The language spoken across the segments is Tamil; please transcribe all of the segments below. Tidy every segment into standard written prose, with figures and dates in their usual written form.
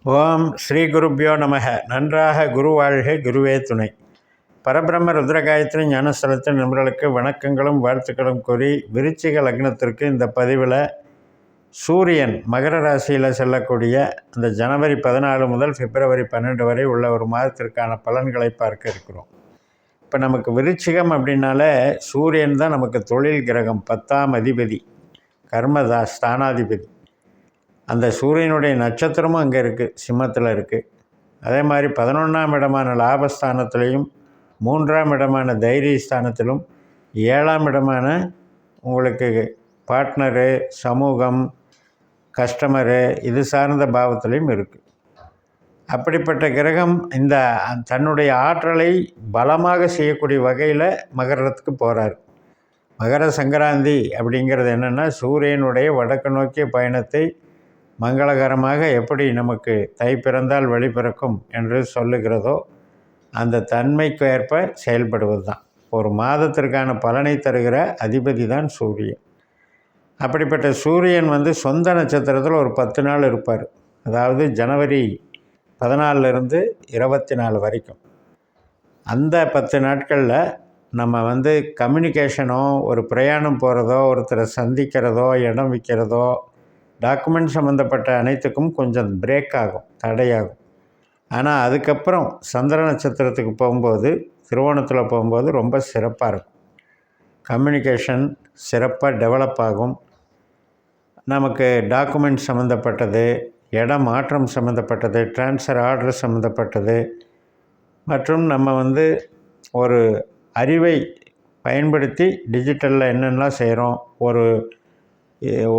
ஓம் ஸ்ரீ குருப்பியோ நமக. நன்றாக குரு வாழ்க, குருவே துணை. பரபிரம்ம ருத்ரகாயத்ரி ஞானஸ்தலத்தின் நண்பர்களுக்கு வணக்கங்களும் வாழ்த்துக்களும் கூறி, விருச்சிக லக்னத்திற்கு இந்த பதிவில் சூரியன் மகர ராசியில் செல்லக்கூடிய அந்த ஜனவரி 14 முதல் பிப்ரவரி 12 வரை உள்ள ஒரு மாதத்திற்கான பலன்களை பார்க்க இருக்கிறோம். இப்போ நமக்கு விருச்சிகம் அப்படின்னாலே சூரியன் தான் நமக்கு தொழில் கிரகம், 10ஆம் அதிபதி, கர்மதா ஸ்தானாதிபதி. அந்த சூரியனுடைய நட்சத்திரமும் அங்கே இருக்குது, சிம்மத்தில் இருக்குது. அதே மாதிரி 11ஆம் இடமான லாபஸ்தானத்திலையும், 3ஆம் இடமான தைரியஸ்தானத்திலும், 7ஆம் இடமான உங்களுக்கு பார்ட்னரு, சமூகம், கஸ்டமரு இது சார்ந்த பாவத்திலையும் இருக்குது. அப்படிப்பட்ட கிரகம் இந்த தன்னுடைய ஆற்றலை பலமாக செய்யக்கூடிய வகையில் மகரத்துக்கு போகிறார். மகர சங்கராந்தி அப்படிங்கிறது என்னென்னா, சூரியனுடைய வடக்கு நோக்கிய பயணத்தை மங்களகரமாக எப்படி நமக்கு தை பிறந்தால் வழி பிறக்கும் என்று சொல்லுகிறதோ அந்த தன்மைக்கு ஏற்ப செயல்படுவது தான். ஒரு மாதத்திற்கான பலனை தருகிற அதிபதி தான் சூரியன். அப்படிப்பட்ட சூரியன் சொந்த நட்சத்திரத்தில் ஒரு 10 நாள் இருப்பார். அதாவது ஜனவரி 14 24 வரைக்கும். அந்த 10 நாட்களில் நம்ம கம்யூனிகேஷனோ, ஒரு பிரயாணம் போகிறதோ, ஒருத்தரை சந்திக்கிறதோ, இடம் விற்கிறதோ, டாக்குமெண்ட் சம்மந்தப்பட்ட அனைத்துக்கும் கொஞ்சம் பிரேக் ஆகும், தடையாகும். ஆனால் அதுக்கப்புறம் சந்திர நட்சத்திரத்துக்கு போகும்போது, திருவோணத்தில் போகும்போது ரொம்ப சிறப்பாக இருக்கும். கம்யூனிகேஷன் சிறப்பாக டெவலப் ஆகும். நமக்கு டாக்குமெண்ட் சம்மந்தப்பட்டது, இடம் மாற்றம் சம்மந்தப்பட்டது, ட்ரான்ஸ்ஃபர் ஆர்டர் சம்மந்தப்பட்டது, மற்றும் நம்ம ஒரு அறிவை பயன்படுத்தி டிஜிட்டலில் என்னென்னலாம் செய்கிறோம்,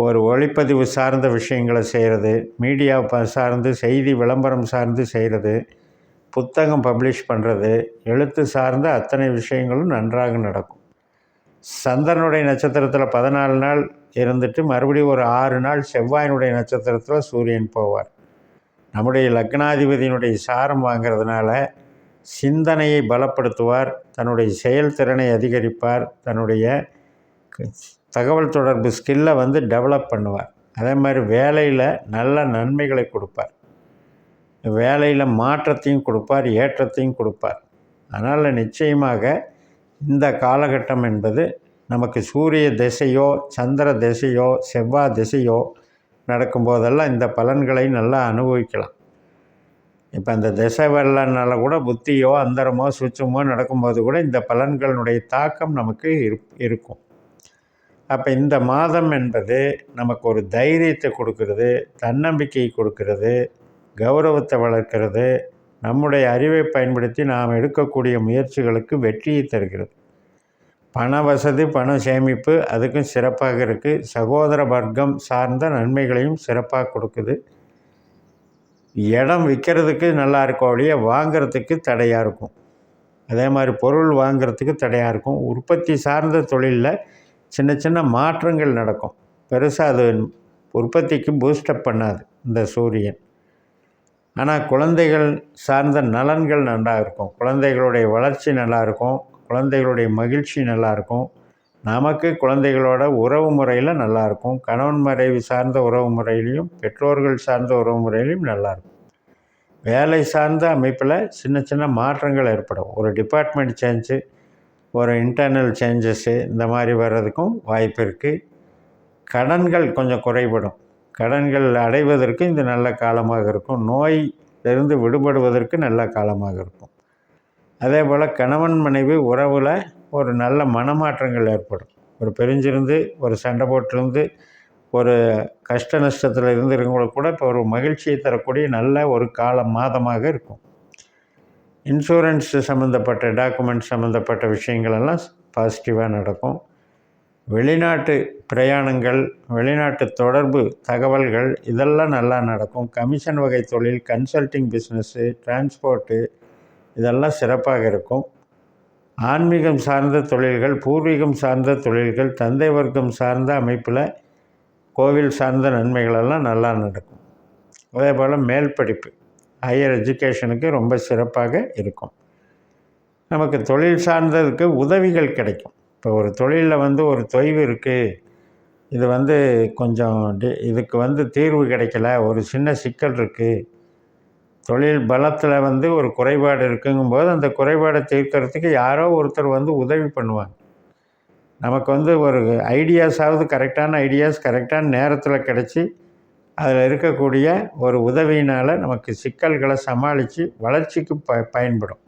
ஒரு ஒளிப்பதிவு சார்ந்த விஷயங்களை செய்கிறது, மீடியா சார்ந்து செய்தி விளம்பரம் சார்ந்து செய்கிறது, புத்தகம் பப்ளிஷ் பண்ணுறது, எழுத்து சார்ந்த அத்தனை விஷயங்களும் நன்றாக நடக்கும். சந்திரனுடைய நட்சத்திரத்தில் 14 நாள் இருந்துட்டு மறுபடியும் ஒரு 6 நாள் செவ்வாயினுடைய நட்சத்திரத்தில் சூரியன் போவார். நம்முடைய லக்னாதிபதியினுடைய சாரம் வாங்கிறதுனால சிந்தனையை பலப்படுத்துவார், தன்னுடைய செயல்திறனை அதிகரிப்பார், தன்னுடைய தகவல் தொடர்பு ஸ்கில்லை டெவலப் பண்ணுவார். அதே மாதிரி வேலையில் நல்ல நன்மைகளை கொடுப்பார், வேலையில் மாற்றத்தையும் கொடுப்பார், ஏற்றத்தையும் கொடுப்பார். அதனால் நிச்சயமாக இந்த காலகட்டம் என்பது நமக்கு சூரிய திசையோ, சந்திர திசையோ, செவ்வாய் திசையோ நடக்கும்போதெல்லாம் இந்த பலன்களை நல்லா அனுபவிக்கலாம். இப்போ அந்த திசை வரலனால கூட புத்தியோ, அந்தரமோ, சுச்சமோ நடக்கும்போது கூட இந்த பலன்களுடைய தாக்கம் நமக்கு இருக்கும். அப்போ இந்த மாதம் என்பது நமக்கு ஒரு தைரியத்தை கொடுக்கறது, தன்னம்பிக்கையை கொடுக்கறது, கௌரவத்தை வளர்க்கிறது, நம்முடைய அறிவை பயன்படுத்தி நாம் எடுக்கக்கூடிய முயற்சிகளுக்கு வெற்றியை தருகிறது. பண வசதி, பண சேமிப்பு அதுக்கும் சிறப்பாக இருக்குது. சகோதர வர்க்கம் சார்ந்த நன்மைகளையும் சிறப்பாக கொடுக்குது. இடம் விற்கிறதுக்கு நல்லா இருக்கும், ஒழிய வாங்கிறதுக்கு தடையாக இருக்கும். அதே மாதிரி பொருள் வாங்கிறதுக்கு தடையாக இருக்கும். உற்பத்தி சார்ந்த தொழிலில் சின்ன சின்ன மாற்றங்கள் நடக்கும். பெருசாக அது உற்பத்திக்கு பூஸ்டப் பண்ணாது இந்த சூரியன். ஆனால் குழந்தைகள் சார்ந்த நலன்கள் நல்லா இருக்கும், குழந்தைகளுடைய வளர்ச்சி நல்லாயிருக்கும், குழந்தைகளுடைய மகிழ்ச்சி நல்லாயிருக்கும், நமக்கு குழந்தைகளோட உறவு முறையில் நல்லாயிருக்கும், கணவன் மனைவி சார்ந்த உறவு முறையிலையும், பெற்றோர்கள் சார்ந்த உறவு முறையிலையும் நல்லாயிருக்கும். வேலை சார்ந்த அமைப்பில் சின்ன சின்ன மாற்றங்கள் ஏற்படும். ஒரு டிபார்ட்மெண்ட் சேஞ்சு, ஒரு இன்டர்னல் சேஞ்சஸ்ஸு இந்த மாதிரி வர்றதுக்கும் வாய்ப்பு இருக்குது. கடன்கள் கொஞ்சம் குறைபடும். கடன்கள் அடைவதற்கு இது நல்ல காலமாக இருக்கும். நோயிலிருந்து விடுபடுவதற்கு நல்ல காலமாக இருக்கும். அதே போல் கணவன் மனைவி உறவில் ஒரு நல்ல மனமாற்றங்கள் ஏற்படும். ஒரு பிரிஞ்சிருந்து, ஒரு சண்டை போட்டிருந்து, ஒரு கஷ்ட நஷ்டத்தில் இருந்தவங்களுக்கு கூட இப்போ ஒரு மகிழ்ச்சியை தரக்கூடிய நல்ல ஒரு மாதமாக இருக்கும். இன்சூரன்ஸ் சம்மந்தப்பட்ட டாக்குமெண்ட் சம்மந்தப்பட்ட விஷயங்களெல்லாம் பாசிட்டிவாக நடக்கும். வெளிநாட்டு பிரயாணங்கள், வெளிநாட்டு தொடர்பு தகவல்கள் இதெல்லாம் நல்லா நடக்கும். கமிஷன் வகை தொழில், கன்சல்டிங் பிஸ்னஸ்ஸு, டிரான்ஸ்போர்ட்டு இதெல்லாம் சிறப்பாக இருக்கும். ஆன்மீகம் சார்ந்த தொழில்கள், பூர்வீகம் சார்ந்த தொழில்கள், தந்தை வர்க்கம் சார்ந்த அமைப்பில் கோவில் சார்ந்த நன்மைகளெல்லாம் நல்லா நடக்கும். அதே போல் மேல் படிப்பு, ஹையர் எஜுகேஷனுக்கு ரொம்ப சிறப்பாக இருக்கும். நமக்கு தொழில் சார்ந்ததுக்கு உதவிகள் கிடைக்கும். இப்போ ஒரு தொழிலில் ஒரு தொய்வு இருக்குது, இது கொஞ்சம் இதுக்கு தீர்வு கிடைக்கல, ஒரு சின்ன சிக்கல் இருக்குது, தொழில் பலத்தில் வந்து ஒரு குறைபாடு இருக்குங்கும்போது அந்த குறைபாடை தீர்க்கறதுக்கு யாரோ ஒருத்தர் வந்து உதவி பண்ணுவாங்க. நமக்கு வந்து ஒரு ஐடியாஸாவது கரெக்டான ஐடியாஸ் கரெக்டான நேரத்தில் கிடச்சி அதில் இருக்கக்கூடிய ஒரு உதவியினால் நமக்கு சிக்கல்களை சமாளித்து வளர்ச்சிக்கு பயன்படும்.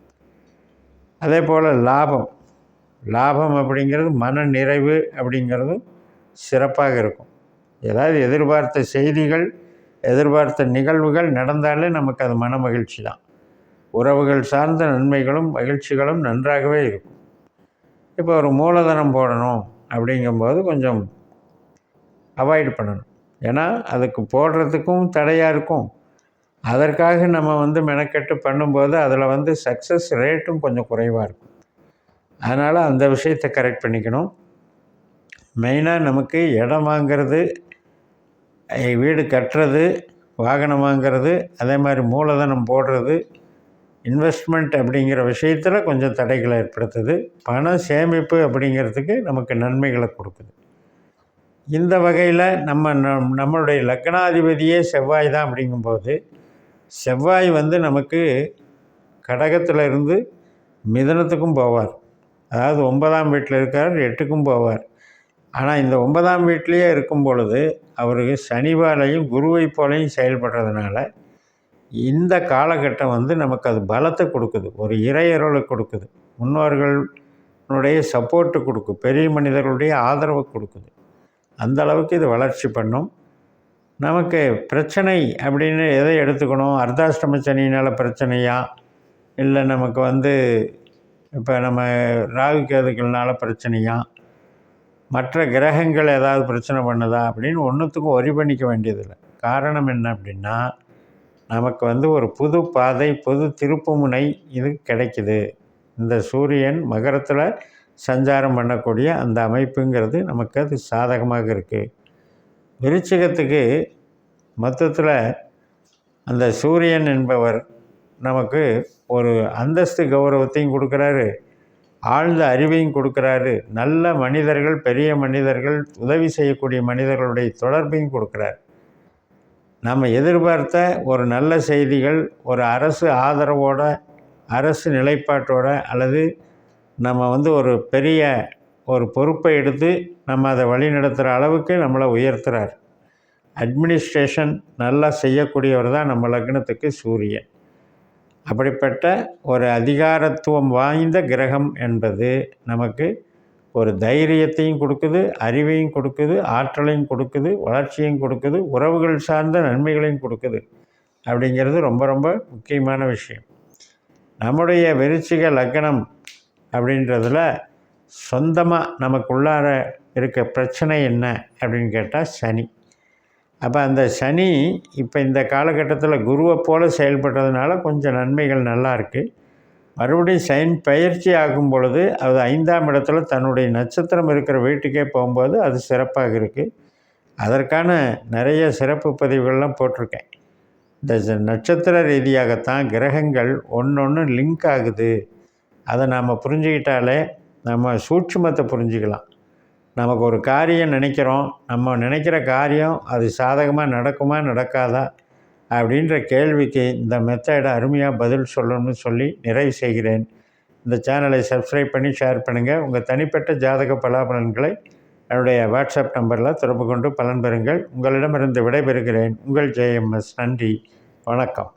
அதே போல் லாபம் அப்படிங்கிறது மன நிறைவு அப்படிங்கிறதும் சிறப்பாக இருக்கும். ஏதாவது எதிர்பார்த்த செய்திகள், எதிர்பார்த்த நிகழ்வுகள் நடந்தாலே நமக்கு அது மன மகிழ்ச்சி தான். உறவுகள் சார்ந்த நன்மைகளும் மகிழ்ச்சிகளும் நன்றாகவே இருக்கும். இப்போ ஒரு மூலதனம் போடணும் அப்படிங்கும்போது கொஞ்சம் அவாய்டு பண்ணணும். ஏன்னா அதுக்கு போடுறதுக்கும் தடையாக இருக்கும். அதற்காக நம்ம வந்து மெனக்கெட்டு பண்ணும்போது அதில் வந்து சக்ஸஸ் ரேட்டும் கொஞ்சம் குறைவாக இருக்கும். அதனால் அந்த விஷயத்தை கரெக்ட் பண்ணிக்கணும். மெயினாக நமக்கு இடம் வாங்கிறது, வீடு கட்டுறது, வாகனம் வாங்கிறது, அதே மாதிரி மூலதனம் போடுறது, இன்வெஸ்ட்மெண்ட் அப்படிங்கிற விஷயத்தில் கொஞ்சம் தடைகளை ஏற்படுத்துது. பண சேமிப்பு அப்படிங்கிறதுக்கு நமக்கு நன்மைகளை கொடுக்குது. இந்த வகையில் நம்மளுடைய லக்னாதிபதியே செவ்வாய் தான். அப்படிங்கும்போது செவ்வாய் வந்து நமக்கு கடகத்தில் இருந்து மிதுனத்துக்கும் போவார். அதாவது 9ஆம் வீட்டில் இருக்கார், 8க்கும் போவார். ஆனால் இந்த 9ஆம் வீட்டிலேயே இருக்கும் பொழுது அவருக்கு சனிவாலையும் குருவை போலையும் செயல்படுறதுனால இந்த காலகட்டம் வந்து நமக்கு அது பலத்தை கொடுக்குது, ஒரு இறையருளை கொடுக்குது, முன்னோர்களுடைய சப்போர்ட்டு கொடுக்கும், பெரிய மனிதர்களுடைய ஆதரவை கொடுக்குது. அந்த அளவுக்கு இது வளர்ச்சி பண்ணும். நமக்கு பிரச்சனை அப்படின்னு எதை எடுத்துக்கணும்? அர்த்தாஷ்டம சனியினால் பிரச்சனையா, இல்லை நமக்கு வந்து இப்போ நம்ம ராகு கேதுக்கள்னால பிரச்சனையா, மற்ற கிரகங்கள் ஏதாவது பிரச்சனை பண்ணுதா அப்படின்னு ஒன்றுத்துக்கும் ஒரி பண்ணிக்க வேண்டியதில்லை. காரணம் என்ன அப்படின்னா, நமக்கு வந்து ஒரு புது பாதை, புது திருப்புமுனை இது கிடைக்குது. இந்த சூரியன் மகரத்தில் சஞ்சாரம் பண்ணக்கூடிய அந்த அமைப்புங்கிறது நமக்கு அது சாதகமாக இருக்குது. விருச்சிகத்துக்கு மொத்தத்தில் அந்த சூரியன் என்பவர் நமக்கு ஒரு அந்தஸ்து கௌரவத்தையும் கொடுக்குறாரு, ஆழ்ந்த அறிவையும் கொடுக்குறாரு, நல்ல மனிதர்கள், பெரிய மனிதர்கள், உதவி செய்யக்கூடிய மனிதர்களுடைய தொடர்பையும் கொடுக்குறாரு. நம்ம எதிர்பார்த்த ஒரு நல்ல செய்திகள், ஒரு அரசு ஆதரவோட, அரசு நிலைப்பாட்டோட, அல்லது நம்ம வந்து ஒரு பெரிய ஒரு பொறுப்பை எடுத்து நம்ம அதை வழிநடத்துகிற அளவுக்கு நம்மளை உயர்த்துகிறார். அட்மினிஸ்ட்ரேஷன் நல்லா செய்யக்கூடியவர் தான் நம்ம லக்னத்துக்கு சூரியன். அப்படிப்பட்ட ஒரு அதிகாரத்துவம் வாய்ந்த கிரகம் என்பது நமக்கு ஒரு தைரியத்தையும் கொடுக்குது, அறிவையும் கொடுக்குது, ஆற்றலையும் கொடுக்குது, வளர்ச்சியும் கொடுக்குது, உறவுகள் சார்ந்த நன்மைகளையும் கொடுக்குது. அப்படிங்கிறது ரொம்ப ரொம்ப முக்கியமான விஷயம். நம்முடைய விருச்சிக லக்னம் அப்படின்றதுல சொந்தமாக நமக்குள்ளார இருக்க பிரச்சனை என்ன அப்படின்னு கேட்டால் சனி. அப்போ அந்த சனி இப்போ இந்த காலகட்டத்தில் குருவை போல் செயல்பட்டதுனால கொஞ்சம் நன்மைகள் நல்லா இருக்குது. மறுபடியும் சனி பயிற்சி ஆகும் பொழுது அது 5ஆம் இடத்துல தன்னுடைய நட்சத்திரம் இருக்கிற வீட்டுக்கே போகும்போது அது சிறப்பாக இருக்குது. அதற்கான நிறைய சிறப்பு பதிவுகள்லாம் போட்டிருக்கேன். இந்த நட்சத்திர ரீதியாகத்தான் கிரகங்கள் ஒன்று லிங்க் ஆகுது. அதை நாம் புரிஞ்சுக்கிட்டாலே நம்ம சூட்சுமத்தை புரிஞ்சுக்கலாம். நமக்கு ஒரு காரியம் நினைக்கிறோம், நம்ம நினைக்கிற காரியம் அது சாதகமாக நடக்குமா நடக்காதா அப்படின்ற கேள்விக்கு இந்த மெத்தடை அருமையாக பதில் சொல்லணும்னு சொல்லி நிறைவு செய்கிறேன். இந்த சேனலை சப்ஸ்கிரைப் பண்ணி ஷேர் பண்ணுங்கள். உங்கள் தனிப்பட்ட ஜாதக பலாபலன்களை என்னுடைய வாட்ஸ்அப் நம்பரில் தொடர்பு கொண்டு பலன் பெறுங்கள். உங்களிடமிருந்து விடைபெறுகிறேன். உங்கள் JMS. நன்றி, வணக்கம்.